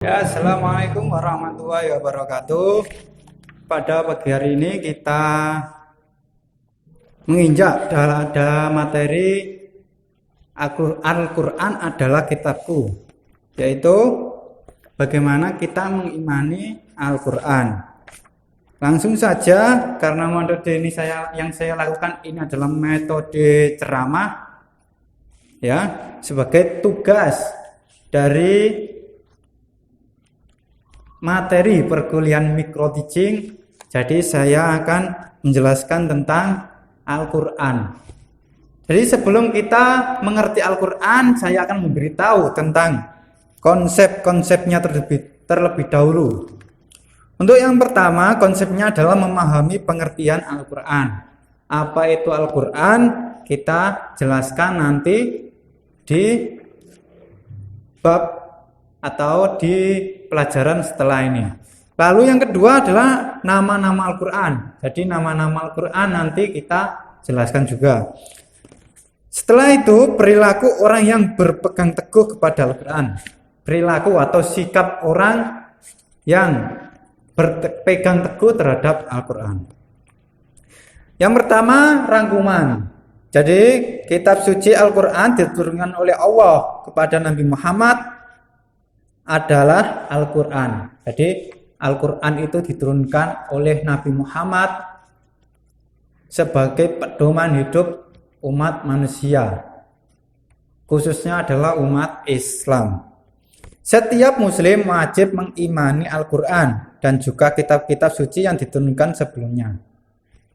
Ya, Assalamualaikum warahmatullahi wabarakatuh. Pada pagi hari ini kita menginjak ada materi Al-Quran adalah kitabku, yaitu bagaimana kita mengimani Al-Quran. Langsung saja, karena metode ini yang saya lakukan ini adalah metode ceramah, ya, sebagai tugas dari materi perkuliahan micro teaching. Jadi saya akan menjelaskan tentang Al-Quran. Jadi sebelum kita mengerti Al-Quran, saya akan memberitahu tentang konsep-konsepnya terlebih dahulu. Untuk yang pertama, konsepnya adalah memahami pengertian Al-Quran. Apa itu Al-Quran? Kita jelaskan nanti di bab atau di pelajaran setelah ini. Lalu yang kedua adalah nama-nama Al-Quran. Jadi nama-nama Al-Quran nanti kita jelaskan juga. Setelah itu perilaku orang yang berpegang teguh kepada Al-Quran. Perilaku atau sikap orang yang berpegang teguh terhadap Al-Quran. Yang pertama, rangkuman. Jadi kitab suci Al-Quran diturunkan oleh Allah kepada Nabi Muhammad adalah Al-Quran. Jadi Al-Quran itu diturunkan oleh Nabi Muhammad sebagai pedoman hidup umat manusia, khususnya adalah umat Islam. Setiap muslim wajib mengimani Al-Quran dan juga kitab-kitab suci yang diturunkan sebelumnya.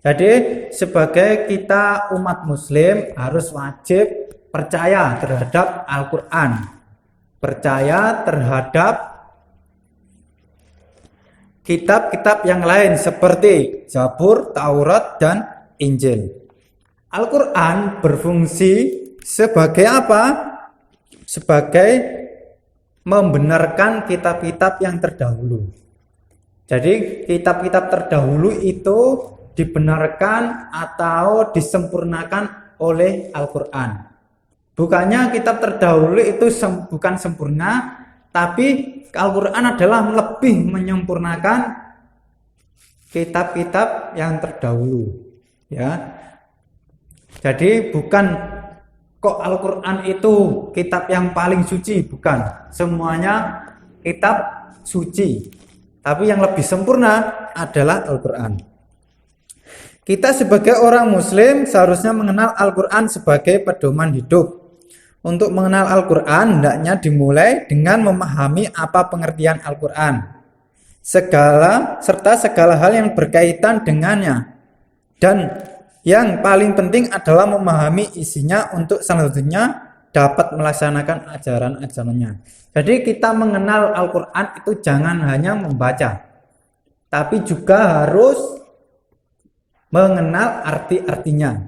Jadi sebagai kita umat muslim harus wajib percaya terhadap Al-Quran, percaya terhadap kitab-kitab yang lain seperti Zabur, Taurat, dan Injil. Al-Quran berfungsi sebagai apa? Sebagai membenarkan kitab-kitab yang terdahulu. Jadi kitab-kitab terdahulu itu dibenarkan atau disempurnakan oleh Al-Quran. Bukannya kitab terdahulu itu bukan sempurna, tapi Al-Quran adalah lebih menyempurnakan kitab-kitab yang terdahulu, ya. Jadi bukan kok Al-Quran itu kitab yang paling suci, bukan. Semuanya kitab suci, tapi yang lebih sempurna adalah Al-Quran. Kita sebagai orang muslim seharusnya mengenal Al-Quran sebagai pedoman hidup. Untuk mengenal Al-Quran, hendaknya dimulai dengan memahami apa pengertian Al-Quran, serta segala hal yang berkaitan dengannya. Dan yang paling penting adalah memahami isinya untuk selanjutnya dapat melaksanakan ajaran-ajarannya. Jadi kita mengenal Al-Quran itu jangan hanya membaca, tapi juga harus mengenal arti-artinya.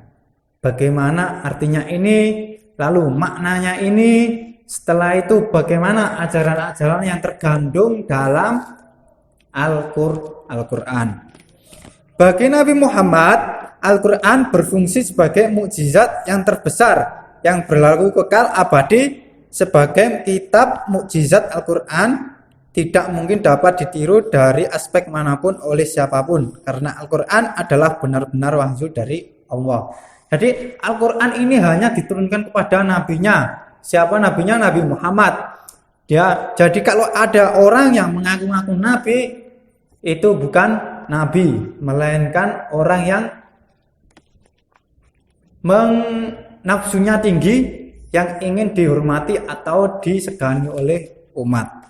Bagaimana artinya ini? Lalu maknanya ini, setelah itu bagaimana ajaran-ajaran yang terkandung dalam Al-Quran. Bagi Nabi Muhammad, Al-Quran berfungsi sebagai mukjizat yang terbesar yang berlaku kekal abadi. Sebagai kitab mukjizat Al-Quran tidak mungkin dapat ditiru dari aspek manapun oleh siapapun, karena Al-Quran adalah benar-benar wahyu dari Allah. Jadi Al-Quran ini hanya diturunkan kepada nabinya. Siapa nabinya? Nabi Muhammad. Jadi kalau ada orang yang mengaku-ngaku nabi, itu bukan nabi, melainkan orang yang nafsunya tinggi, yang ingin dihormati atau disegani oleh umat.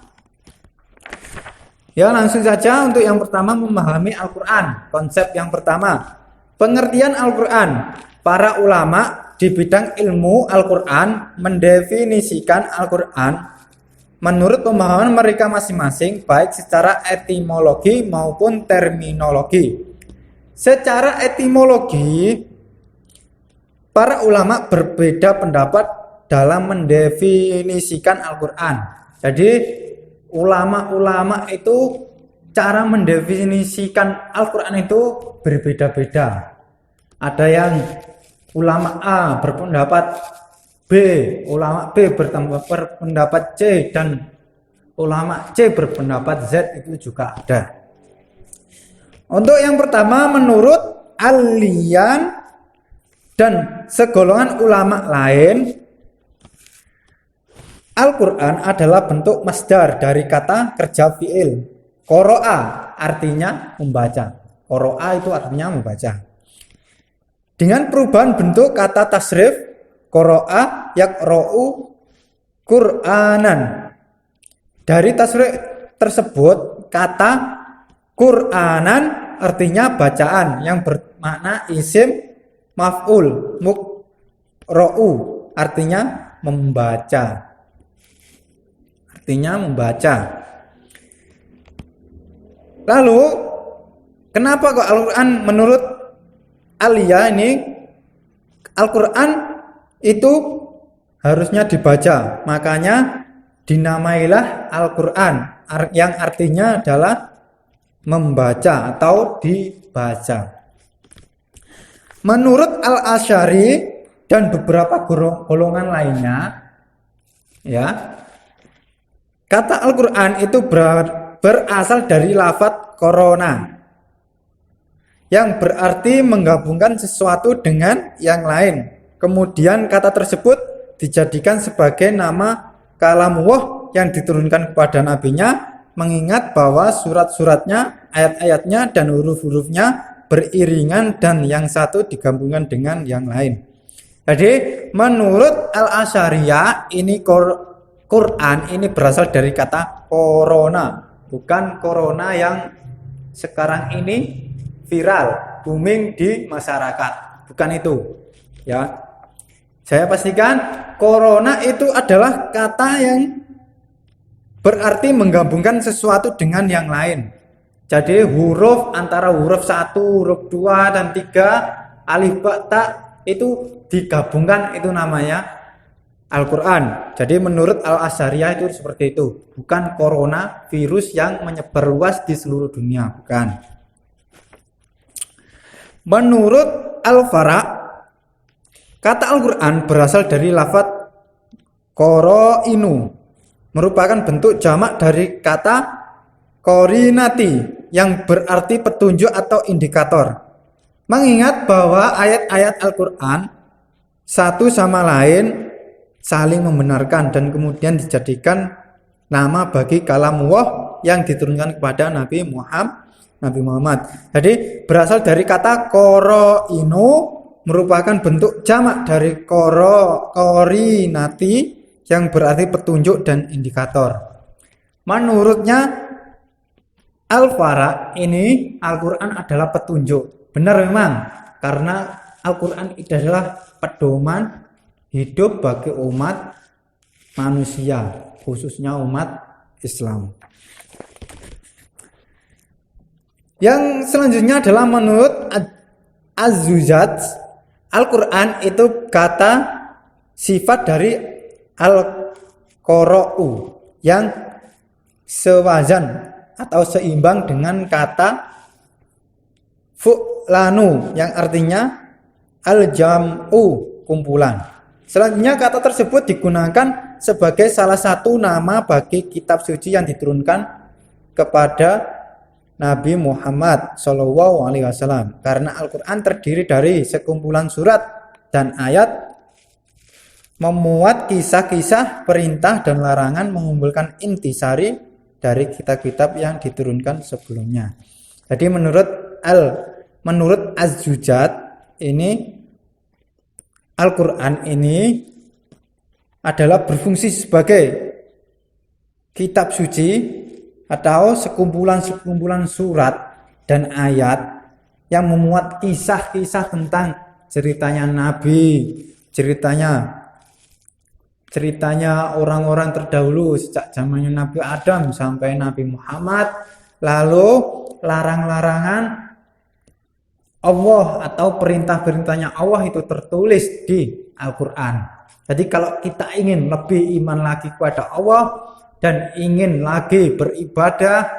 Ya, langsung saja untuk yang pertama, memahami Al-Quran. Konsep yang pertama, pengertian Al-Quran. Para ulama di bidang ilmu Al-Quran mendefinisikan Al-Quran menurut pemahaman mereka masing-masing, baik secara etimologi maupun terminologi. Secara etimologi, para ulama berbeda pendapat dalam mendefinisikan Al-Quran. Jadi ulama-ulama itu cara mendefinisikan Al-Quran itu berbeda-beda. Ada yang ulama A berpendapat B, ulama B berpendapat C, dan ulama C berpendapat Z itu juga ada. Untuk yang pertama, menurut Al-Liyan dan segolongan ulama lain, Al-Quran adalah bentuk masdar dari kata kerja fi'il. Qoro'a artinya membaca. Qoro'a itu artinya membaca. Dengan perubahan bentuk kata tasrif, qoro'a yaqra'u Qur'anan. Dari tasrif tersebut, kata Qur'anan artinya bacaan yang bermakna isim maf'ul. Muqra'u artinya membaca. Artinya membaca. Lalu kenapa kok Al-Quran menurut Aliyah ini Al-Quran itu harusnya dibaca, makanya dinamailah Al-Quran yang artinya adalah membaca atau dibaca. Menurut Al-Asy'ari dan beberapa golongan lainnya, ya, kata Al-Quran itu berasal dari lafadz korona yang berarti menggabungkan sesuatu dengan yang lain. Kemudian kata tersebut dijadikan sebagai nama kalamullah yang diturunkan kepada nabinya, mengingat bahwa surat-suratnya, ayat-ayatnya dan huruf-hurufnya beriringan dan yang satu digabungkan dengan yang lain. Jadi menurut Al-Asy'ariyah ini Quran ini berasal dari kata korona, bukan corona yang sekarang ini viral, booming di masyarakat, bukan itu. Ya, saya pastikan corona itu adalah kata yang berarti menggabungkan sesuatu dengan yang lain. Jadi huruf antara huruf 1, huruf 2 dan 3, alif ba ta itu digabungkan, itu namanya Al-Quran. Jadi menurut Al-Asy'ariyah itu seperti itu, bukan corona virus yang menyebar luas di seluruh dunia, bukan. Menurut Al-Fara', kata Al-Quran berasal dari lafadz qoro'inu, merupakan bentuk jamak dari kata korinati yang berarti petunjuk atau indikator. Mengingat bahwa ayat-ayat Al-Quran satu sama lain saling membenarkan dan kemudian dijadikan nama bagi kalamullah yang diturunkan kepada Nabi Muhammad. Jadi berasal dari kata qoro'inu, merupakan bentuk jamak dari korinati yang berarti petunjuk dan indikator. Menurutnya Al-Fara' ini Al-Quran adalah petunjuk. Benar memang, karena Al-Quran adalah pedoman hidup bagi umat manusia, khususnya umat Islam. Yang selanjutnya adalah menurut Az-Zujaj, Al-Quran itu kata sifat dari Al-Qoro'u yang sewazan atau seimbang dengan kata fu'lanu yang artinya al-jam'u, kumpulan. Selanjutnya kata tersebut digunakan sebagai salah satu nama bagi kitab suci yang diturunkan kepada Nabi Muhammad SAW, karena Al-Quran terdiri dari sekumpulan surat dan ayat, memuat kisah-kisah perintah dan larangan, mengumpulkan intisari dari kitab-kitab yang diturunkan sebelumnya. Jadi menurut Az-Zujaj ini Al-Quran ini adalah berfungsi sebagai kitab suci atau sekumpulan surat dan ayat yang memuat kisah-kisah tentang ceritanya Nabi, ceritanya orang-orang terdahulu sejak zamannya Nabi Adam sampai Nabi Muhammad, lalu larang-larangan Allah atau perintah-perintahnya Allah itu tertulis di Al-Quran. Jadi kalau kita ingin lebih iman lagi kepada Allah dan ingin lagi beribadah,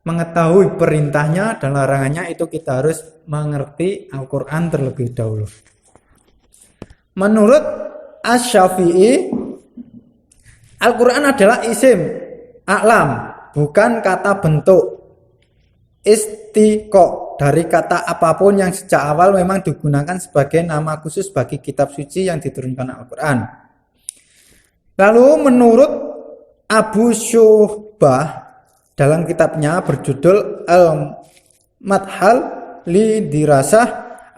mengetahui perintahnya dan larangannya, itu kita harus mengerti Al-Quran terlebih dahulu. Menurut Asy-Syafi'i, Al-Quran adalah isim A'lam bukan kata bentuk. Istiqo dari kata apapun yang sejak awal memang digunakan sebagai nama khusus bagi kitab suci yang diturunkan Al-Quran. Lalu menurut Abu Syuhbah dalam kitabnya berjudul Al-Madhal li Dirasah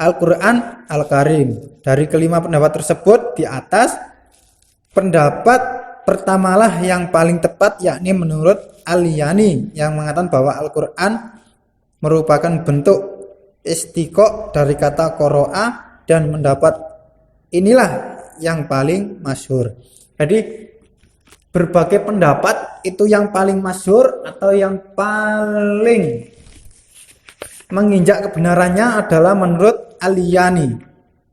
Al-Quran Al-Karim. Dari kelima pendapat tersebut di atas, pendapat pertamalah yang paling tepat, yakni menurut Al-Yani yang mengatakan bahwa Al-Quran merupakan bentuk istiqo dari kata qoro'a, dan mendapat inilah yang paling masyhur. Jadi berbagai pendapat itu yang paling masyhur atau yang paling menginjak kebenarannya adalah menurut Al-Yani,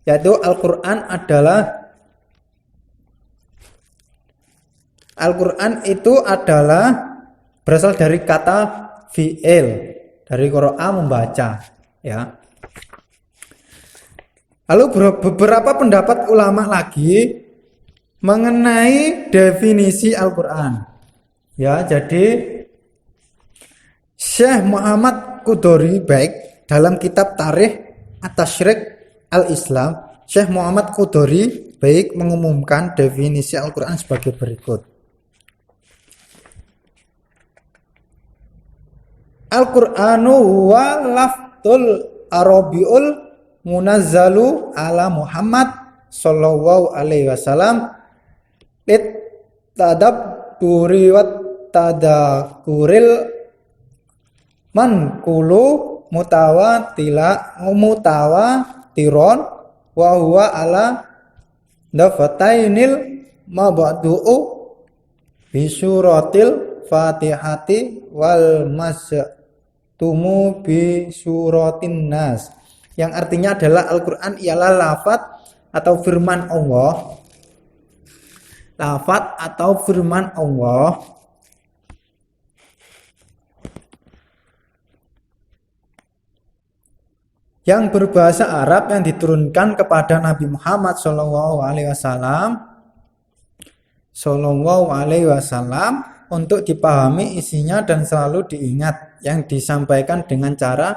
yaitu Al-Quran itu adalah berasal dari kata fi'il, dari qira'a membaca, ya. Lalu beberapa pendapat ulama lagi mengenai definisi Al-Quran. Ya, jadi Syekh Muhammad Qudori baik dalam kitab Tarikh At-Tasyrik Al-Islam, Syekh Muhammad Qudori baik mengumumkan definisi Al-Quran sebagai berikut. Al-Qur'anu huwa lafzul arabiul munazzalu ala Muhammad sallallahu alaihi wasallam lit tadabburi wat tadakuril manqulu mutawatiron wa huwa ala dafatainil mabdu'u bi suratil Fatihati wal tumu bi suratin nas, yang artinya adalah Al-Quran ialah lafaz atau firman Allah, yang berbahasa Arab yang diturunkan kepada Nabi Muhammad sallallahu alaihi wasallam untuk dipahami isinya dan selalu diingat, yang disampaikan dengan cara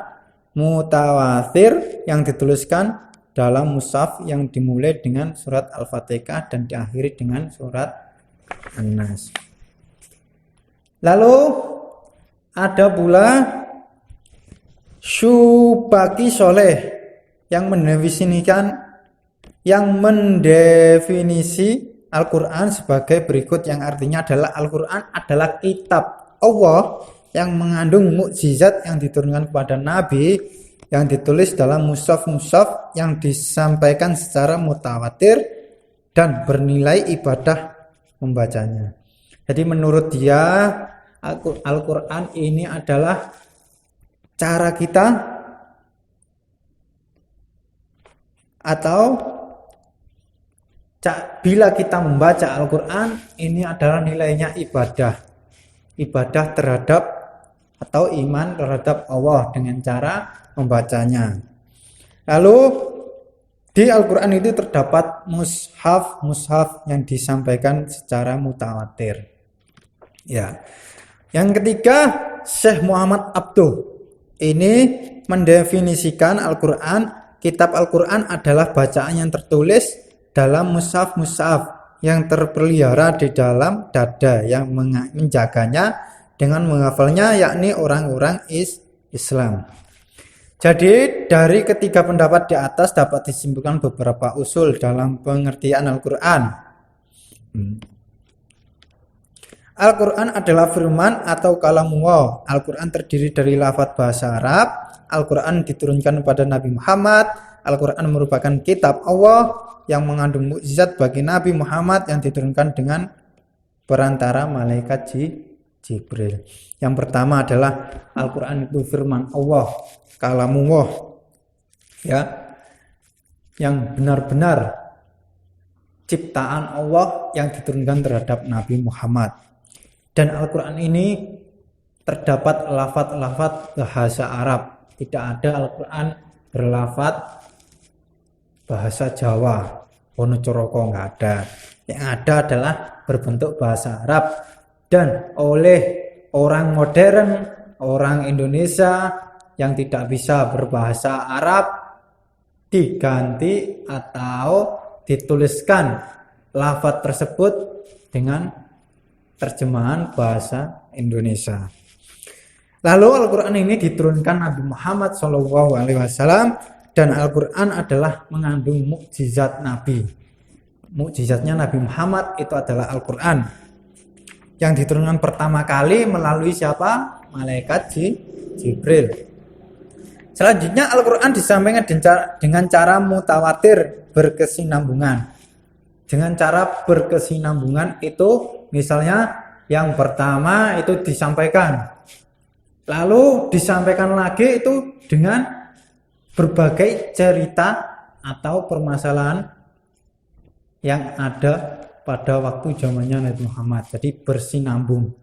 mutawatir yang dituliskan dalam mushaf yang dimulai dengan surat Al-Fatihah dan diakhiri dengan surat An-Nas. Lalu ada pula Syubaki Soleh yang mendefinisi Al-Quran sebagai berikut, yang artinya adalah Al-Quran adalah kitab Allah yang mengandung mukjizat yang diturunkan kepada Nabi, yang ditulis dalam mushaf-mushaf yang disampaikan secara mutawatir dan bernilai ibadah membacanya. Jadi menurut dia Al-Quran ini adalah cara kita atau bila kita membaca Al-Quran ini adalah nilainya ibadah terhadap atau iman terhadap Allah dengan cara membacanya. Lalu di Al-Quran itu terdapat mushaf yang disampaikan secara mutawatir. Ya. Yang ketiga, Syekh Muhammad Abduh ini mendefinisikan Al-Quran, kitab Al-Quran adalah bacaan yang tertulis dalam mushaf yang terpelihara di dalam dada, yang menjaganya dengan menghafalnya yakni orang-orang Islam. Jadi dari ketiga pendapat di atas dapat disimpulkan beberapa usul dalam pengertian Al-Quran. Al-Quran adalah firman atau kalamullah. Al-Quran terdiri dari lafaz bahasa Arab. Al-Quran diturunkan kepada Nabi Muhammad. Al-Quran merupakan kitab Allah yang mengandung mukjizat bagi Nabi Muhammad yang diturunkan dengan perantara malaikat Jibril. Yang pertama adalah Al-Quran itu firman Allah, kalamullah, ya, yang benar-benar ciptaan Allah yang diturunkan terhadap Nabi Muhammad. Dan Al-Quran ini terdapat lafaz-lafaz bahasa Arab. Tidak ada Al-Quran berlafaz bahasa Jawa, Wonocoroko, nggak ada. Yang ada adalah berbentuk bahasa Arab Dan oleh orang modern, orang Indonesia yang tidak bisa berbahasa Arab, diganti atau dituliskan lafaz tersebut dengan terjemahan bahasa Indonesia. Lalu Al-Quran ini diturunkan Nabi Muhammad SAW, dan Al-Quran adalah mengandung mukjizat Nabi. Mukjizatnya Nabi Muhammad itu adalah Al-Quran, yang diturunkan pertama kali melalui siapa? Malaikat Jibril. Selanjutnya Al-Quran disampaikan dengan cara mutawatir, berkesinambungan. Dengan cara berkesinambungan itu misalnya yang pertama itu disampaikan, lalu disampaikan lagi itu dengan berbagai cerita atau permasalahan yang ada pada waktu zamannya Nabi Muhammad. Jadi bersinambung,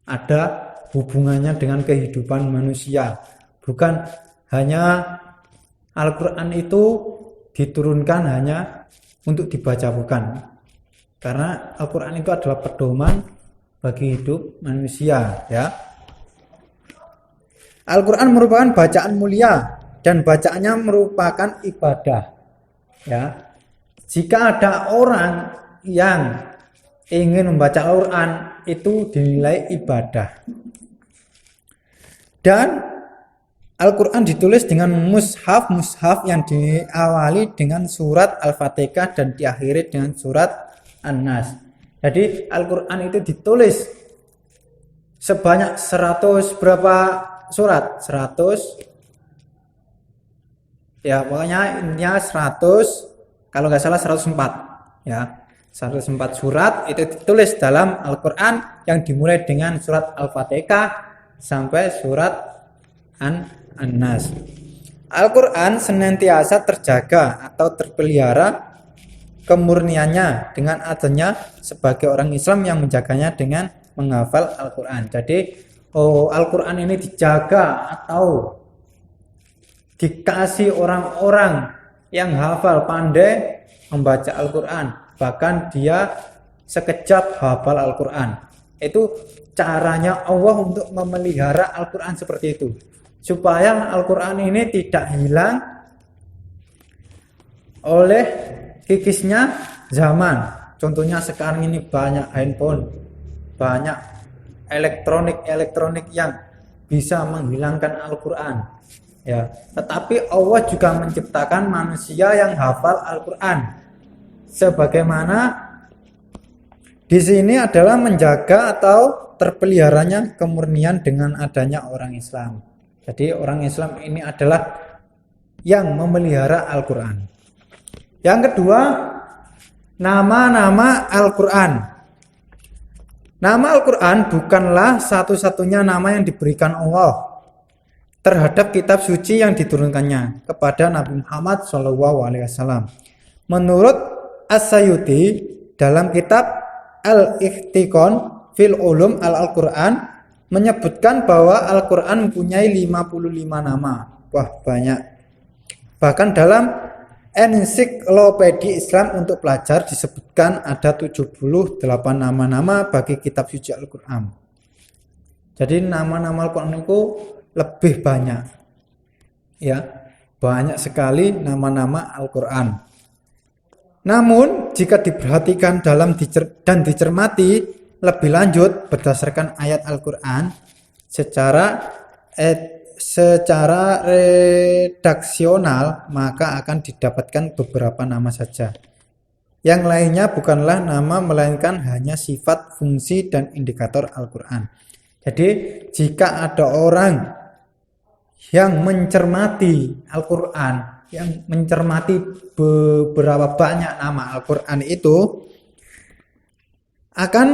ada hubungannya dengan kehidupan manusia. Bukan hanya Al-Quran itu diturunkan hanya untuk dibaca, bukan. Karena Al-Quran itu adalah pedoman bagi hidup manusia, ya. Al-Quran merupakan bacaan mulia dan bacaannya merupakan ibadah, ya. Jika ada orang yang ingin membaca Al-Quran, itu dinilai ibadah. Dan Al-Quran ditulis dengan mushaf yang diawali dengan surat Al-Fatihah dan diakhiri dengan surat An-Nas. Jadi Al-Quran itu ditulis sebanyak 100 berapa surat? 100, ya pokoknya intinya 100, kalau nggak salah 104, ya. 104 surat itu ditulis dalam Al-Quran, yang dimulai dengan surat Al-Fatihah sampai surat An-Nas. Al-Quran senantiasa terjaga atau terpelihara kemurniannya dengan adanya sebagai orang Islam yang menjaganya dengan menghafal Al-Quran. Jadi Al-Quran ini dijaga atau dikasih orang-orang yang hafal, pandai membaca Al-Quran. Bahkan dia sekejap hafal Al-Quran. Itu caranya Allah untuk memelihara Al-Quran seperti itu, supaya Al-Quran ini tidak hilang oleh kikisnya zaman. Contohnya sekarang ini banyak handphone, banyak elektronik yang bisa menghilangkan Al-Quran, ya. Tetapi Allah juga menciptakan manusia yang hafal Al-Quran. Sebagaimana di sini adalah menjaga atau terpeliharanya kemurnian dengan adanya orang Islam. Jadi orang Islam ini adalah yang memelihara Al-Quran. Yang kedua, nama-nama Al-Quran. Nama Al-Quran bukanlah satu-satunya nama yang diberikan Allah terhadap kitab suci yang diturunkannya kepada Nabi Muhammad SAW. Menurut As-Sayuti dalam kitab Al-Ikhtiqon fil Ulum Al-Quran menyebutkan bahwa Al-Quran mempunyai 55 nama. Wah, banyak. Bahkan dalam Ensiklopedia Islam untuk pelajar disebutkan ada 78 nama-nama bagi kitab suci Al-Quran. Jadi nama-nama Al-Quran itu lebih banyak, ya, banyak sekali nama-nama Al-Quran. Namun jika diperhatikan dan dicermati lebih lanjut berdasarkan ayat Al-Quran secara redaksional, maka akan didapatkan beberapa nama saja. Yang lainnya bukanlah nama, melainkan hanya sifat, fungsi, dan indikator Al-Quran. Jadi jika ada orang yang mencermati Al-Quran, yang mencermati beberapa banyak nama Al-Quran itu, akan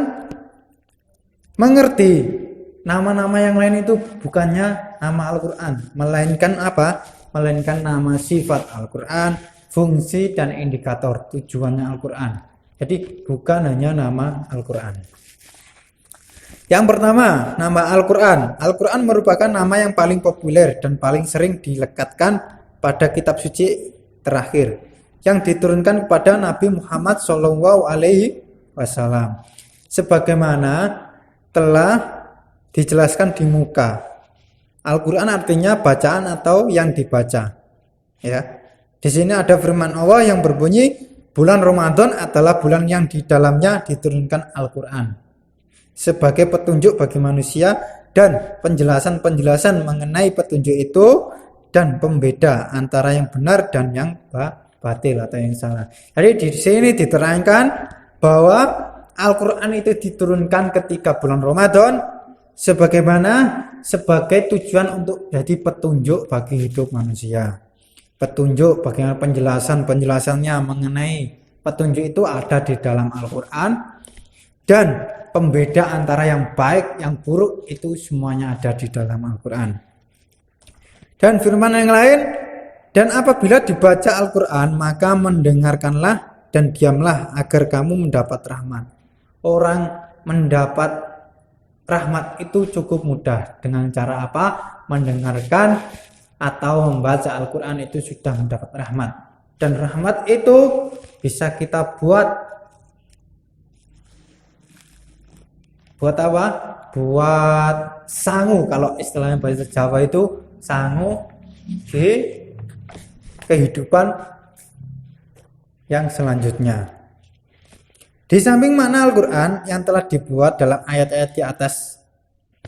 mengerti nama-nama yang lain itu bukannya nama Al-Quran, melainkan apa? Melainkan nama sifat Al-Quran, fungsi dan indikator tujuannya Al-Quran. Jadi bukan hanya nama Al-Quran. Yang pertama, nama Al-Quran. Al-Quran merupakan nama yang paling populer dan paling sering dilekatkan pada kitab suci terakhir yang diturunkan kepada Nabi Muhammad SAW. Sebagaimana telah dijelaskan di muka. Al-Quran artinya bacaan atau yang dibaca. Ya, di sini ada firman Allah yang berbunyi, bulan Ramadan adalah bulan yang di dalamnya diturunkan Al-Quran sebagai petunjuk bagi manusia dan penjelasan-penjelasan mengenai petunjuk itu dan pembeda antara yang benar dan yang batil atau yang salah. Jadi di sini diterangkan bahwa Al-Quran itu diturunkan ketika bulan Ramadan sebagai tujuan untuk jadi petunjuk bagi hidup manusia. Petunjuk bagaimana penjelasannya mengenai petunjuk itu ada di dalam Al-Quran, dan pembeda antara yang baik yang buruk itu semuanya ada di dalam Al-Quran. Dan firman yang lain, dan apabila dibaca Al-Quran maka mendengarkanlah dan diamlah agar kamu mendapat rahmat. Orang mendapat rahmat itu cukup mudah. Dengan cara apa? Mendengarkan atau membaca Al-Quran itu sudah mendapat rahmat. Dan rahmat itu bisa kita buat apa? Buat sangu, kalau istilahnya bahasa Jawa itu sangu di kehidupan yang selanjutnya. Di samping makna Al-Quran yang telah dibuat dalam ayat-ayat di atas,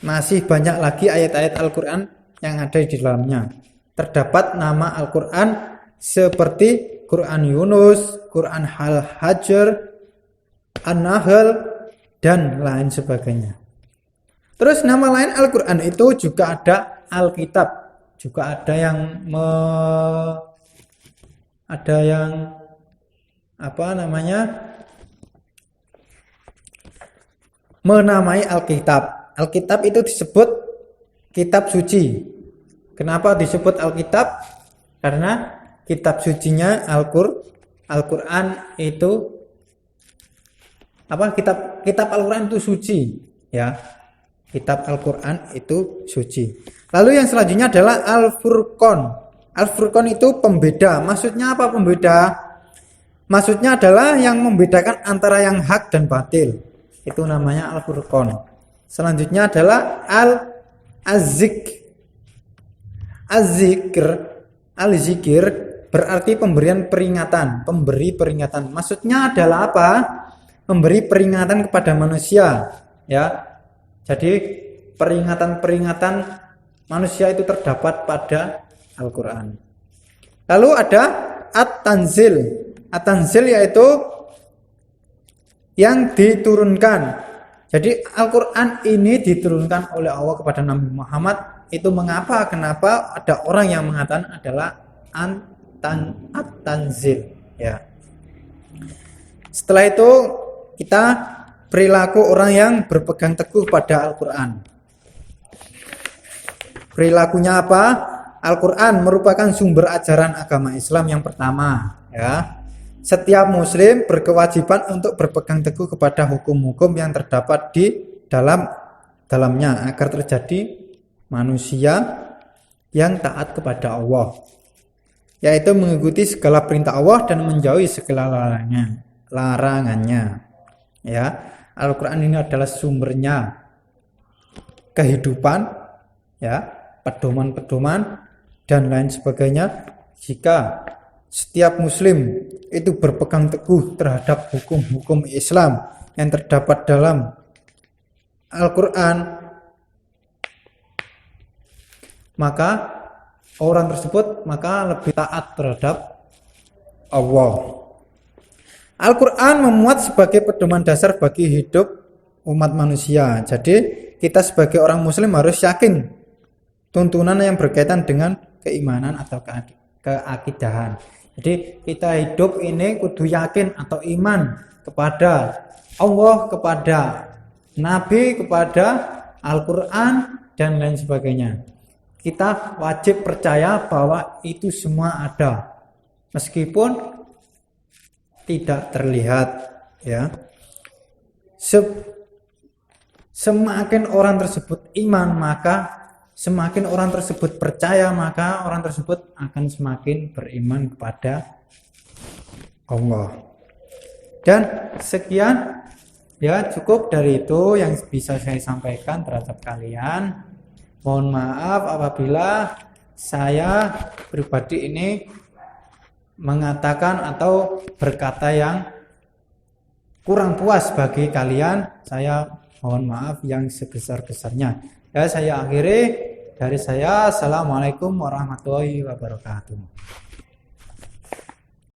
masih banyak lagi ayat-ayat Al-Quran yang ada di dalamnya. Terdapat nama Al-Quran seperti Quran Yunus, Quran Al-Hajr, An-Nahl, dan lain sebagainya. Terus nama lain Al-Quran itu juga ada Alkitab, juga ada yang menamai Alkitab. Alkitab itu disebut kitab suci. Kenapa disebut Alkitab? Karena kitab sucinya Al-Quran itu kitab Al-Quran itu suci, ya. Kitab Al-Quran itu suci. Lalu yang selanjutnya adalah Al-Furqan. Al-Furqan itu pembeda. Maksudnya apa pembeda? Maksudnya adalah yang membedakan antara yang hak dan batil. Itu namanya Al-Furqan. Selanjutnya adalah Al-Zikr. Al-Zikir berarti pemberian peringatan, pemberi peringatan. Maksudnya adalah apa? Memberi peringatan kepada manusia, ya. Jadi peringatan-peringatan manusia itu terdapat pada Al-Quran. Lalu ada At-Tanzil. At-Tanzil yaitu yang diturunkan. Jadi Al-Quran ini diturunkan oleh Allah kepada Nabi Muhammad. Itu mengapa? Kenapa ada orang yang mengatakan adalah At-Tanzil, ya. Setelah itu kita perilaku orang yang berpegang teguh pada Al-Quran. Perilakunya apa? Al-Quran merupakan sumber ajaran agama Islam yang pertama, ya. Setiap muslim berkewajiban untuk berpegang teguh kepada hukum-hukum yang terdapat di dalamnya agar terjadi manusia yang taat kepada Allah, yaitu mengikuti segala perintah Allah dan menjauhi segala larangannya. Ya, Al-Quran ini adalah sumbernya kehidupan, ya, pedoman-pedoman dan lain sebagainya. Jika setiap muslim itu berpegang teguh terhadap hukum-hukum Islam yang terdapat dalam Al-Quran, maka orang tersebut lebih taat terhadap Allah. Al-Quran memuat sebagai pedoman dasar bagi hidup umat manusia. Jadi kita sebagai orang muslim harus yakin tuntunan yang berkaitan dengan keimanan atau keakidahan. Jadi kita hidup ini kudu yakin atau iman kepada Allah, kepada Nabi, kepada Al-Quran dan lain sebagainya. Kita wajib percaya bahwa itu semua ada, meskipun tidak terlihat, ya. Semakin orang tersebut iman, maka semakin orang tersebut percaya, maka orang tersebut akan semakin beriman kepada Allah. Dan sekian Ya, cukup dari itu yang bisa saya sampaikan terhadap kalian. Mohon maaf apabila saya pribadi ini mengatakan atau berkata yang kurang puas bagi kalian. Saya mohon maaf yang sebesar-besarnya. Ya, saya akhiri dari saya. Assalamualaikum warahmatullahi wabarakatuh.